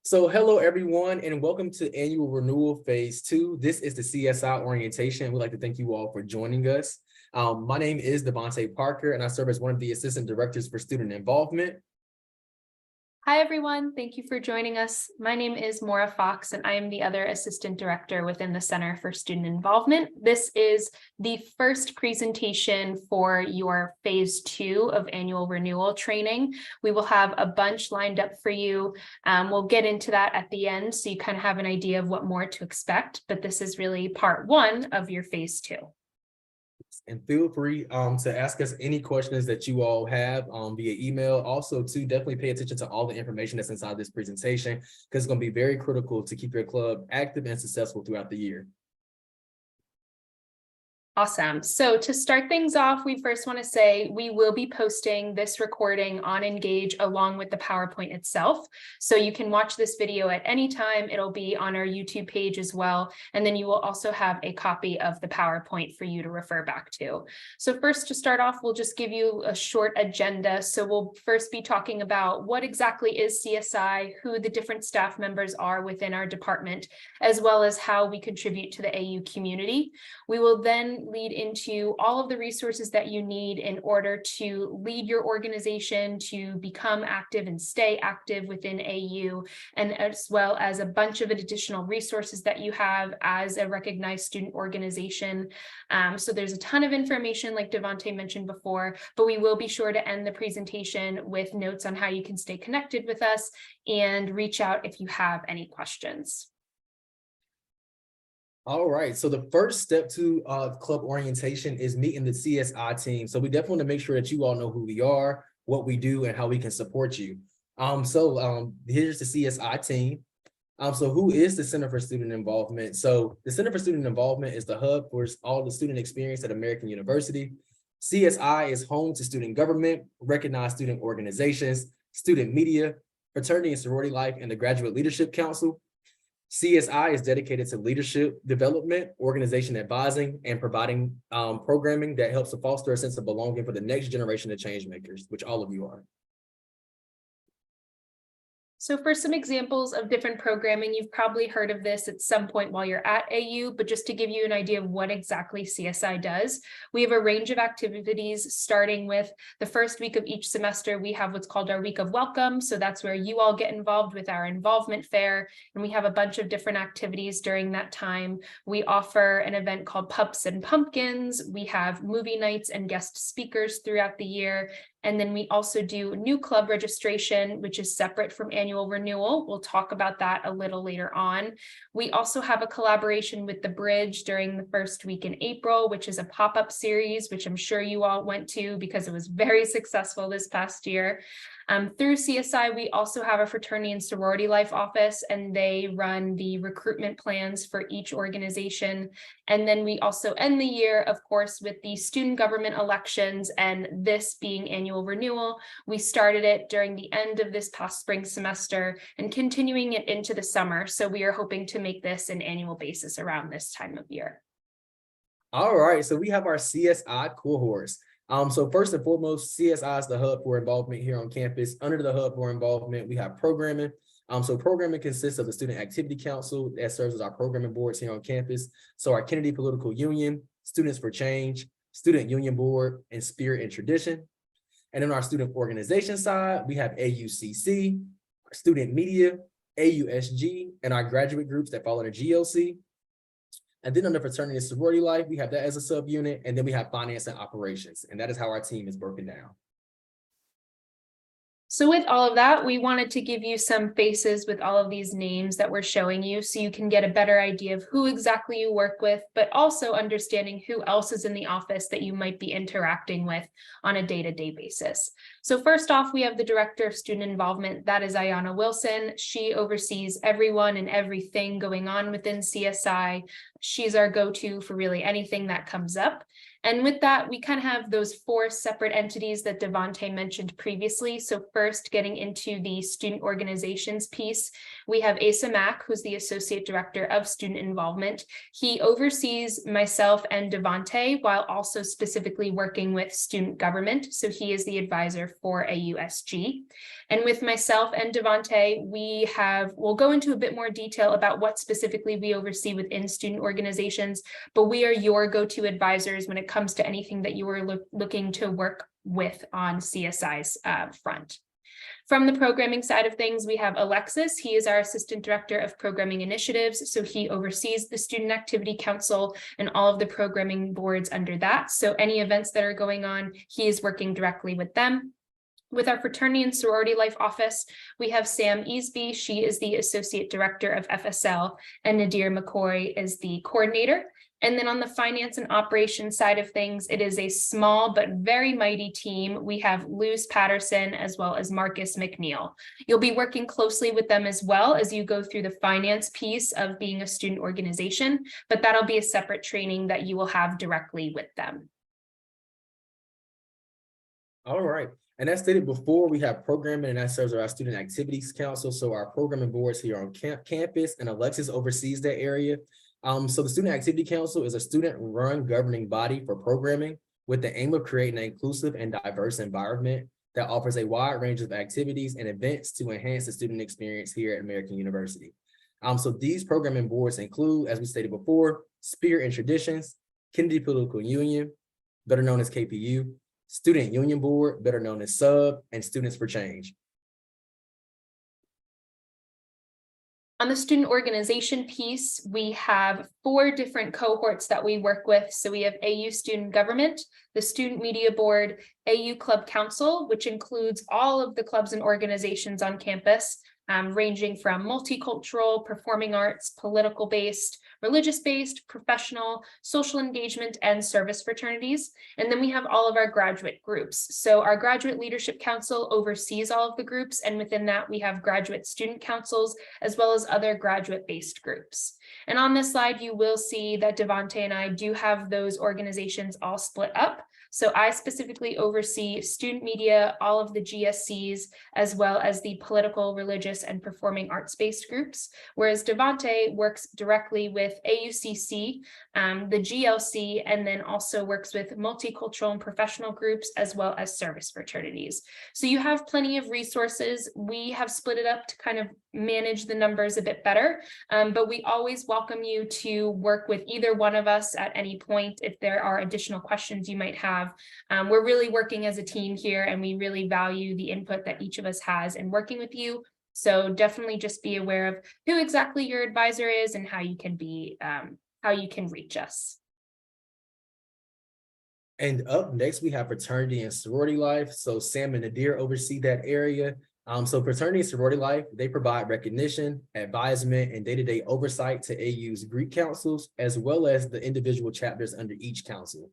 So hello, everyone, and welcome to Annual Renewal Phase 2. This is the CSI Orientation. We'd like to thank you all for joining us. My name is Devontae Parker, and I serve as one of the Assistant Directors for Student Involvement. Hi, everyone. Thank you for joining us. My name is Maura Fox, and I am the other Assistant Director within the Center for Student Involvement. This is the first presentation for your Phase 2 of Annual Renewal Training. We will have a bunch lined up for you. We'll get into that at the end, so you kind of have an idea of what more to expect, but this is really part 1 of your Phase 2. And feel free to ask us any questions that you all have via email. Also, to definitely pay attention to all the information that's inside this presentation, because it's going to be very critical to keep your club active and successful throughout the year. Awesome. So to start things off, we first want to say we will be posting this recording on Engage along with the PowerPoint itself. So you can watch this video at any time. It'll be on our YouTube page as well. And then you will also have a copy of the PowerPoint for you to refer back to. So first, to start off, we'll just give you a short agenda. So we'll first be talking about what exactly is CSI, who the different staff members are within our department, as well as how we contribute to the AU community. We will then lead into all of the resources that you need in order to lead your organization, to become active and stay active within AU, and as well as a bunch of additional resources that you have as a recognized student organization. So there's a ton of information, like Devontae mentioned before, but we will be sure to end the presentation with notes on how you can stay connected with us and reach out if you have any questions. All right, so the first step to club orientation is meeting the CSI team. So we definitely want to make sure that you all know who we are, what we do, and how we can support you. Here's the CSI team. So who is the Center for Student Involvement? So the Center for Student Involvement is the hub for all the student experience at American University. CSI is home to student government, recognized student organizations, student media, fraternity and sorority life, and the Graduate Leadership Council. CSI is dedicated to leadership development, organization advising, and providing programming that helps to foster a sense of belonging for the next generation of change makers, which all of you are. So for some examples of different programming, you've probably heard of this at some point while you're at AU, but just to give you an idea of what exactly CSI does, we have a range of activities starting with the first week of each semester. We have what's called our week of welcome. So that's where you all get involved with our involvement fair. And we have a bunch of different activities during that time. We offer an event called Pups and Pumpkins. We have movie nights and guest speakers throughout the year. And then we also do new club registration, which is separate from annual renewal. We'll talk about that a little later on. We also have a collaboration with the Bridge during the first week in April, which is a pop-up series, which I'm sure you all went to because it was very successful this past year. Through CSI, we also have a fraternity and sorority life office, and they run the recruitment plans for each organization. And then we also end the year, of course, with the student government elections, and this being annual renewal. We started it during the end of this past spring semester and continuing it into the summer. So we are hoping to make this an annual basis around this time of year. All right, so we have our CSI cohorts. So first and foremost, CSI is the hub for involvement here on campus. Under the hub for involvement, we have programming. So programming consists of the Student Activity Council that serves as our programming boards here on campus. So our Kennedy Political Union, Students for Change, Student Union Board, and Spirit and Tradition. And then our student organization side, we have AUCC, Student Media, AUSG, and our graduate groups that fall under GLC. And then under fraternity and sorority life, we have that as a subunit, and then we have finance and operations, and that is how our team is broken down. So with all of that, we wanted to give you some faces with all of these names that we're showing you so you can get a better idea of who exactly you work with, but also understanding who else is in the office that you might be interacting with on a day-to-day basis. So first off, we have the Director of Student Involvement. That is Ayanna Wilson. She oversees everyone and everything going on within CSI. She's our go-to for really anything that comes up. And with that, we kind of have those 4 separate entities that Devontae mentioned previously. So first, getting into the student organizations piece, we have Asa Mack, who's the Associate Director of Student Involvement. He oversees myself and Devontae while also specifically working with student government. So he is the advisor for AUSG. And with myself and Devante, we'll go into a bit more detail about what specifically we oversee within student organizations, but we are your go-to advisors when it comes to anything that you are looking to work with on CSI's front. From the programming side of things, we have Alexis. He is our Assistant Director of Programming Initiatives. So he oversees the Student Activity Council and all of the programming boards under that. So any events that are going on, he is working directly with them. With our Fraternity and Sorority Life Office, we have Sam Easby. She is the Associate Director of FSL, and Nadir McCoy is the coordinator. And then on the finance and operations side of things, it is a small but very mighty team. We have Luz Patterson as well as Marcus McNeil. You'll be working closely with them as well as you go through the finance piece of being a student organization, but that'll be a separate training that you will have directly with them. All right. And as stated before, we have programming, and that serves our Student Activities Council. So our programming boards here on campus, and Alexis oversees that area. So the Student Activity Council is a student-run governing body for programming with the aim of creating an inclusive and diverse environment that offers a wide range of activities and events to enhance the student experience here at American University. So these programming boards include, as we stated before, Spirit and Traditions, Kennedy Political Union, better known as KPU, Student Union Board, better known as SUB, and Students for Change. On the student organization piece, we have 4 different cohorts that we work with. So we have AU Student Government, the Student Media Board, AU Club Council, which includes all of the clubs and organizations on campus, ranging from multicultural, performing arts, political-based, religious-based, professional, social engagement, and service fraternities. And then we have all of our graduate groups. So our Graduate Leadership Council oversees all of the groups, and within that we have graduate student councils, as well as other graduate-based groups. And on this slide, you will see that Devante and I do have those organizations all split up. So I specifically oversee student media, all of the GSCs, as well as the political, religious, and performing arts-based groups, whereas Devante works directly with AUCC, the GLC, and then also works with multicultural and professional groups, as well as service fraternities. So you have plenty of resources. We have split it up to kind of manage the numbers a bit better, but we always welcome you to work with either one of us at any point if there are additional questions you might have. We're really working as a team here, and we really value the input that each of us has in working with you. So definitely just be aware of who exactly your advisor is and how you can reach us. And up next, we have Fraternity and Sorority Life. So Sam and Nadir oversee that area. So Fraternity and Sorority Life, they provide recognition, advisement, and day-to-day oversight to AU's Greek councils, as well as the individual chapters under each council.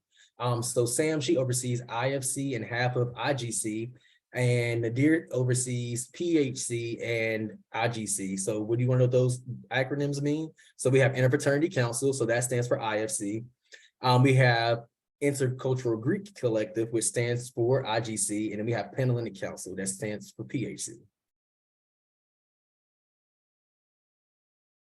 So Sam, she oversees IFC and half of IGC, and Nadir oversees PHC and IGC. So what do you want to know those acronyms mean? So we have Interfraternity Council, so that stands for IFC. We have Intercultural Greek Collective, which stands for IGC, and then we have Panhellenic Council, that stands for PHC.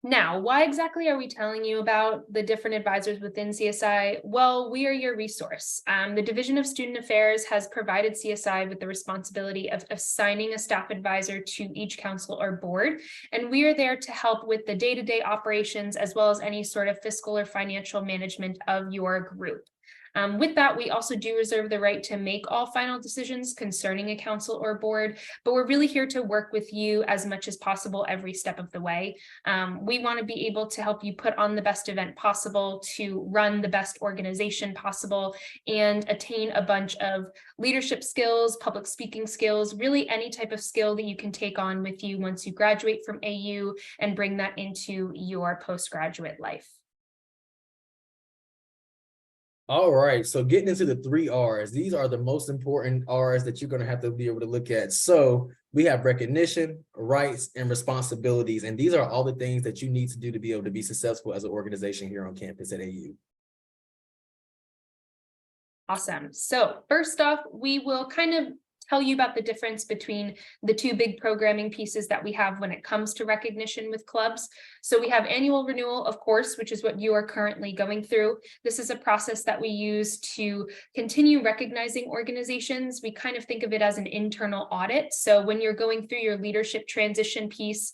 Now, why exactly are we telling you about the different advisors within CSI? Well, we are your resource. The Division of Student Affairs has provided CSI with the responsibility of assigning a staff advisor to each council or board, and we are there to help with the day-to-day operations as well as any sort of fiscal or financial management of your group. With that, we also do reserve the right to make all final decisions concerning a council or board, but we're really here to work with you as much as possible every step of the way. We want to be able to help you put on the best event possible, to run the best organization possible, and attain a bunch of leadership skills, public speaking skills, really any type of skill that you can take on with you once you graduate from AU and bring that into your postgraduate life. All right, so getting into the 3 R's, these are the most important R's that you're going to have to be able to look at. So we have recognition, rights, and responsibilities, and these are all the things that you need to do to be able to be successful as an organization here on campus at AU. Awesome. So first off, we will kind of tell you about the difference between the two big programming pieces that we have when it comes to recognition with clubs. So we have annual renewal, of course, which is what you are currently going through. This is a process that we use to continue recognizing organizations. We kind of think of it as an internal audit. So when you're going through your leadership transition piece,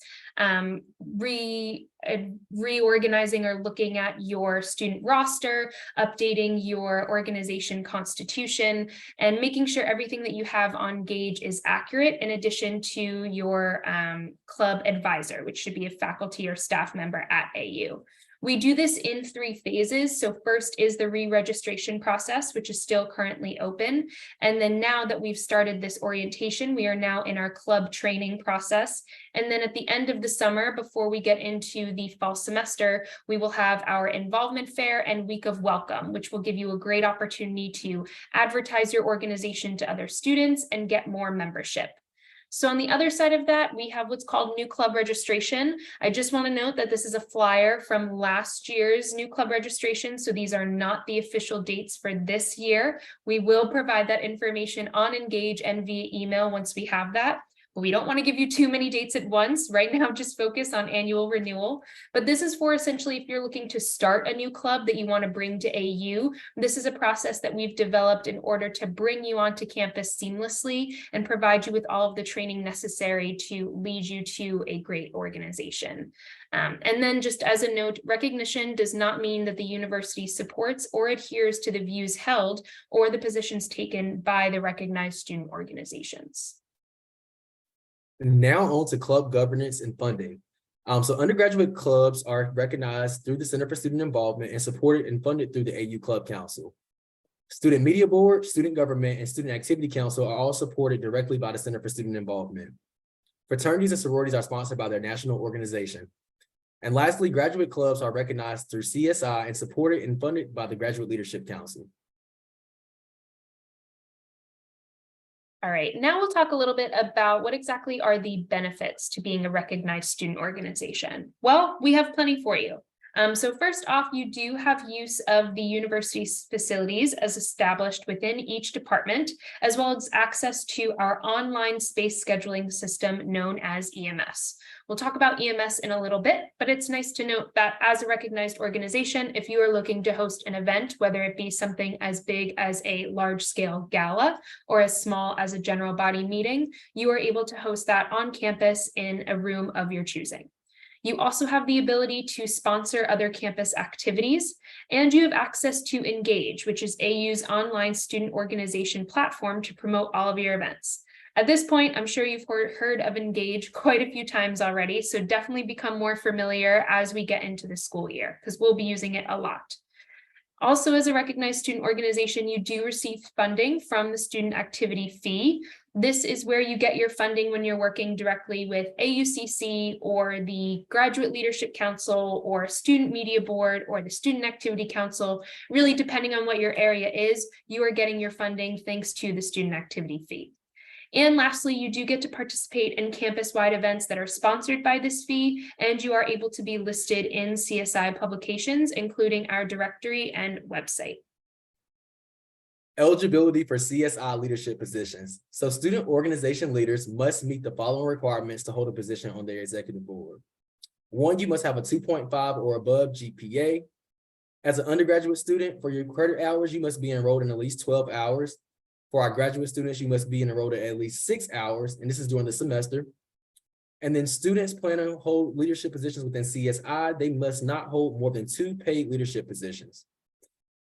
reorganizing or looking at your student roster, updating your organization constitution, and making sure everything that you have on Gauge is accurate, in addition to your club advisor, which should be a faculty or staff member at AU. We do this in 3 phases. So first is the re-registration process, which is still currently open. And then now that we've started this orientation, we are now in our club training process. And then at the end of the summer, before we get into the fall semester, we will have our involvement fair and week of welcome, which will give you a great opportunity to advertise your organization to other students and get more membership. So on the other side of that, we have what's called new club registration. I just want to note that this is a flyer from last year's new club registration. So these are not the official dates for this year. We will provide that information on Engage and via email once we have that. But we don't want to give you too many dates at once. Right now, just focus on annual renewal. But this is for essentially if you're looking to start a new club that you want to bring to AU. This is a process that we've developed in order to bring you onto campus seamlessly and provide you with all of the training necessary to lead you to a great organization. And then just as a note, recognition does not mean that the university supports or adheres to the views held or the positions taken by the recognized student organizations. Now on to club governance and funding. So undergraduate clubs are recognized through the Center for Student Involvement and supported and funded through the AU Club Council. Student Media Board, Student Government, and Student Activity Council are all supported directly by the Center for Student Involvement. Fraternities and sororities are sponsored by their national organization. And lastly, graduate clubs are recognized through CSI and supported and funded by the Graduate Leadership Council. All right, now we'll talk a little bit about what exactly are the benefits to being a recognized student organization. Well, we have plenty for you. So first off, you do have use of the university's facilities as established within each department, as well as access to our online space scheduling system known as EMS. We'll talk about EMS in a little bit, but it's nice to note that as a recognized organization, if you are looking to host an event, whether it be something as big as a large-scale gala or as small as a general body meeting, you are able to host that on campus in a room of your choosing. You also have the ability to sponsor other campus activities, and you have access to Engage, which is AU's online student organization platform to promote all of your events. At this point, I'm sure you've heard of Engage quite a few times already, so definitely become more familiar as we get into the school year, because we'll be using it a lot. Also, as a recognized student organization, you do receive funding from the student activity fee. This is where you get your funding when you're working directly with AUCC or the Graduate Leadership Council or Student Media Board or the Student Activity Council. Really, depending on what your area is, you are getting your funding thanks to the student activity fee. And lastly, you do get to participate in campus-wide events that are sponsored by this fee, and you are able to be listed in CSI publications, including our directory and website. Eligibility for CSI leadership positions. So student organization leaders must meet the following requirements to hold a position on their executive board. 1, you must have a 2.5 or above GPA. As an undergraduate student, for your credit hours, you must be enrolled in at least 12 hours. For our graduate students, you must be enrolled at least 6 hours, and this is during the semester. And then students plan to hold leadership positions within CSI. They must not hold more than 2 paid leadership positions.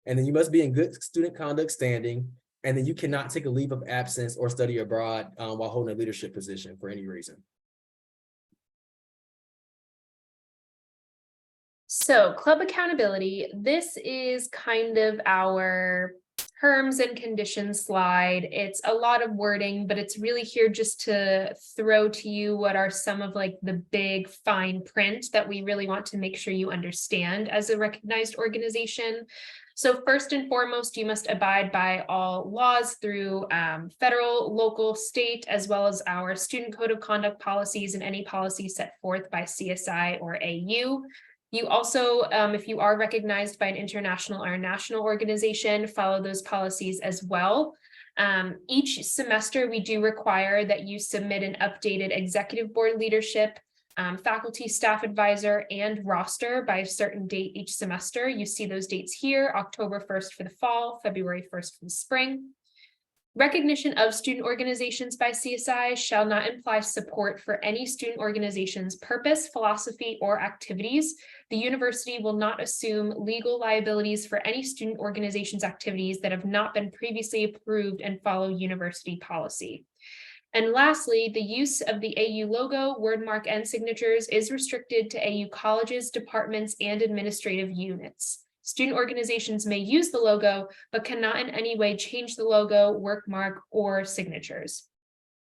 And then you must be in good student conduct standing, and then you cannot take a leave of absence or study abroad while holding a leadership position for any reason. So club accountability, this is kind of our terms and conditions slide. It's a lot of wording, but it's really here just to throw to you what are some of like the big fine print that we really want to make sure you understand as a recognized organization. So first and foremost, you must abide by all laws through federal, local, state, as well as our student code of conduct policies and any policies set forth by CSI or AU. You also, if you are recognized by an international or a national organization, follow those policies as well. Each semester, we do require that you submit an updated executive board leadership, faculty, staff advisor, and roster by a certain date each semester. You see those dates here, October 1st for the fall, February 1st for the spring. Recognition of student organizations by CSI shall not imply support for any student organization's purpose, philosophy, or activities. The university will not assume legal liabilities for any student organization's activities that have not been previously approved and follow university policy. And lastly, the use of the AU logo, wordmark, and signatures is restricted to AU colleges, departments, and administrative units. Student organizations may use the logo, but cannot in any way change the logo, wordmark, or signatures.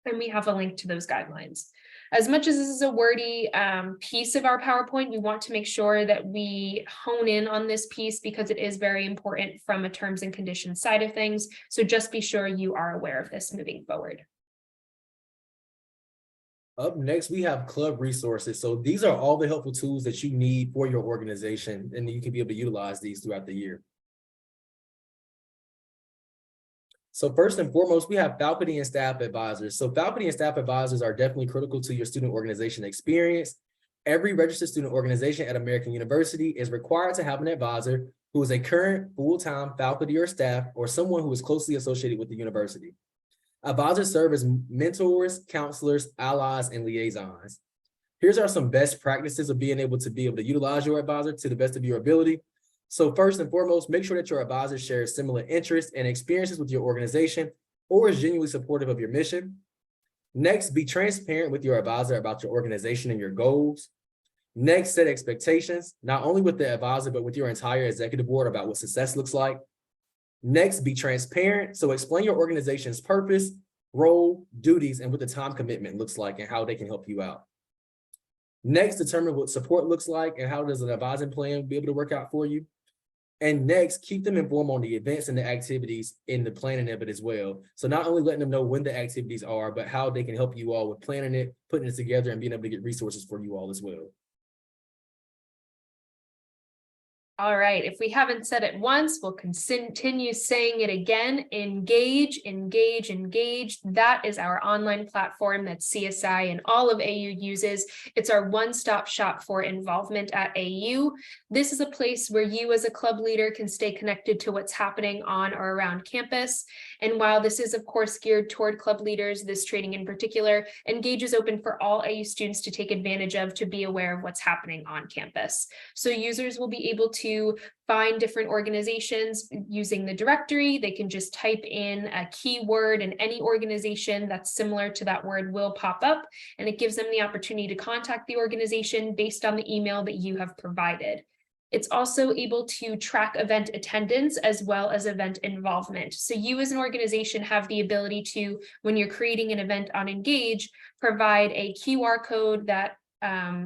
And we have a link to those guidelines. As much as this is a wordy piece of our PowerPoint, we want to make sure that we hone in on this piece because it is very important from a terms and conditions side of things. So just be sure you are aware of this moving forward. Up next, we have club resources. So these are all the helpful tools that you need for your organization, and you can be able to utilize these throughout the year. So first and foremost, we have faculty and staff advisors. So faculty and staff advisors are definitely critical to your student organization experience. Every registered student organization at American University is required to have an advisor who is a current full-time faculty or staff or someone who is closely associated with the university. Advisors serve as mentors, counselors, allies, and liaisons. Here's are some best practices of being able to utilize your advisor to the best of your ability. So first and foremost, make sure that your advisor shares similar interests and experiences with your organization or is genuinely supportive of your mission. Next, be transparent with your advisor about your organization and your goals. Next, set expectations, not only with the advisor, but with your entire executive board about what success looks like. Next, be transparent. So explain your organization's purpose, role, duties, and what the time commitment looks like and how they can help you out. Next, determine what support looks like and how does an advising plan be able to work out for you. And next, keep them informed on the events and the activities in the planning of it as well. So not only letting them know when the activities are, but how they can help you all with planning it, putting it together, and being able to get resources for you all as well. All right, if we haven't said it once, we'll continue saying it again. Engage, engage, engage. That is our online platform that CSI and all of AU uses. It's our one-stop shop for involvement at AU. This is a place where you as a club leader can stay connected to what's happening on or around campus. And while this is of course geared toward club leaders, this training in particular, Engage is open for all AU students to take advantage of to be aware of what's happening on campus. So users will be able to find different organizations using the directory. They can just type in a keyword and any organization that's similar to that word will pop up, and it gives them the opportunity to contact the organization based on the email that you have provided. It's also able to track event attendance as well as event involvement. So you as an organization have the ability to, when you're creating an event on Engage, provide a QR code that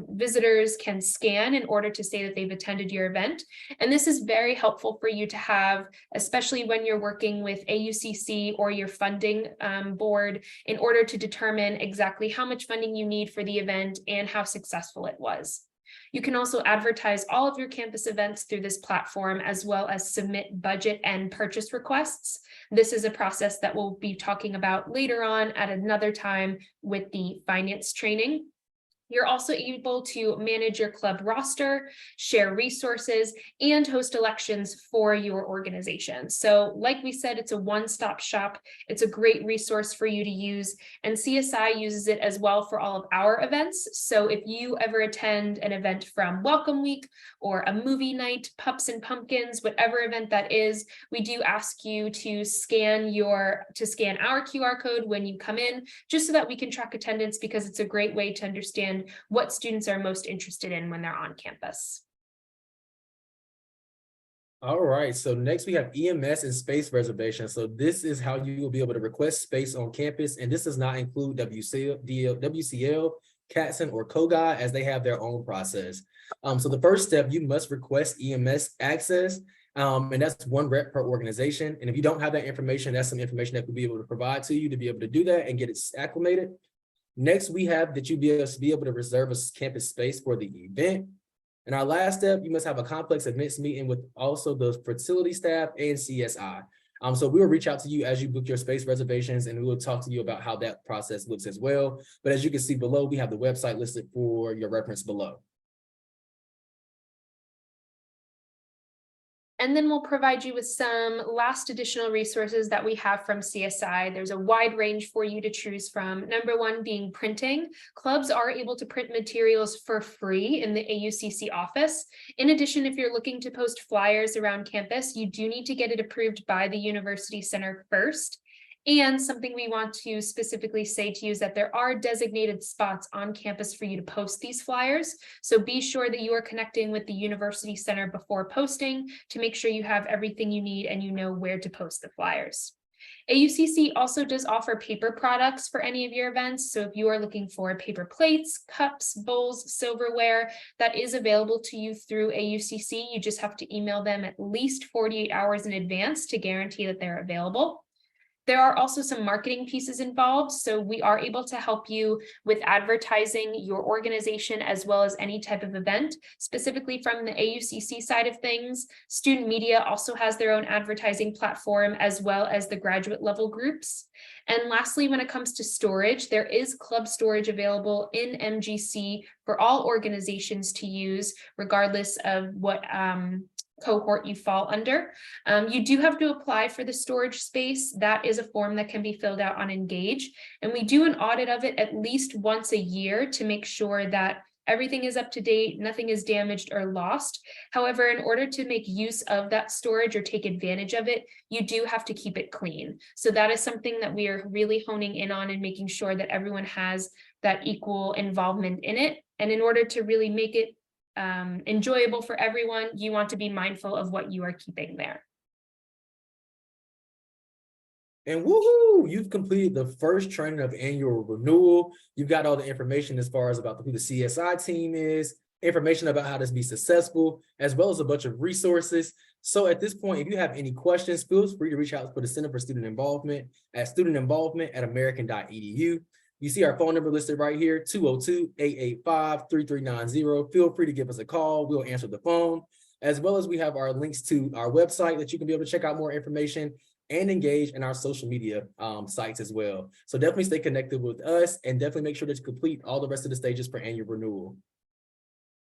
visitors can scan in order to say that they've attended your event. And this is very helpful for you to have, especially when you're working with AUCC or your funding board, in order to determine exactly how much funding you need for the event and how successful it was. You can also advertise all of your campus events through this platform, as well as submit budget and purchase requests. This is a process that we'll be talking about later on at another time with the finance training. You're also able to manage your club roster, share resources, and host elections for your organization. So like we said, it's a one-stop shop. It's a great resource for you to use, and CSI uses it as well for all of our events. So if you ever attend an event from Welcome Week or a movie night, Pups and Pumpkins, whatever event that is, we do ask you to scan our QR code when you come in, just so that we can track attendance, because it's a great way to understand what students are most interested in when they're on campus. All right, so next we have EMS and Space Reservation. So this is how you will be able to request space on campus, and this does not include WCL, CATSN, or COGI, as they have their own process. So the first step, you must request EMS access, and that's one rep per organization. And if you don't have that information, that's some information that we'll be able to provide to you to be able to do that and get it acclimated. Next, we have that you be able to reserve a campus space for the event. And our last step, you must have a complex events meeting with also the facility staff and CSI. So we will reach out to you as you book your space reservations, and we will talk to you about how that process looks as well. But as you can see below, we have the website listed for your reference below. And then we'll provide you with some last additional resources that we have from CSI. There's a wide range for you to choose from. Number one being printing. Clubs are able to print materials for free in the AUCC office. In addition, if you're looking to post flyers around campus, you do need to get it approved by the University Center first. And something we want to specifically say to you is that there are designated spots on campus for you to post these flyers. So be sure that you are connecting with the University Center before posting to make sure you have everything you need and you know where to post the flyers. AUCC also does offer paper products for any of your events. So if you are looking for paper plates, cups, bowls, silverware, that is available to you through AUCC. You just have to email them at least 48 hours in advance to guarantee that they're available. There are also some marketing pieces involved, so we are able to help you with advertising your organization as well as any type of event, specifically from the AUCC side of things. Student media also has their own advertising platform as well as the graduate level groups. And lastly, when it comes to storage, there is club storage available in MGC for all organizations to use, regardless of what cohort you fall under. You do have to apply for the storage space. That is a form that can be filled out on Engage. And we do an audit of it at least once a year to make sure that everything is up to date, nothing is damaged or lost. However, in order to make use of that storage or take advantage of it, you do have to keep it clean. So that is something that we are really honing in on and making sure that everyone has that equal involvement in it. And in order to really make it enjoyable for everyone, you want to be mindful of what you are keeping there. And woohoo, you've completed the first training of annual renewal. You've got all the information as far as about who the CSI team is, information about how to be successful, as well as a bunch of resources. So at this point, if you have any questions, feel free to reach out for the Center for Student Involvement at studentinvolvement@american.edu. You see our phone number listed right here, 202-885-3390. Feel free to give us a call. We'll answer the phone, as well as we have our links to our website that you can be able to check out more information and engage in our social media sites as well. So definitely stay connected with us and definitely make sure that you complete all the rest of the stages for annual renewal.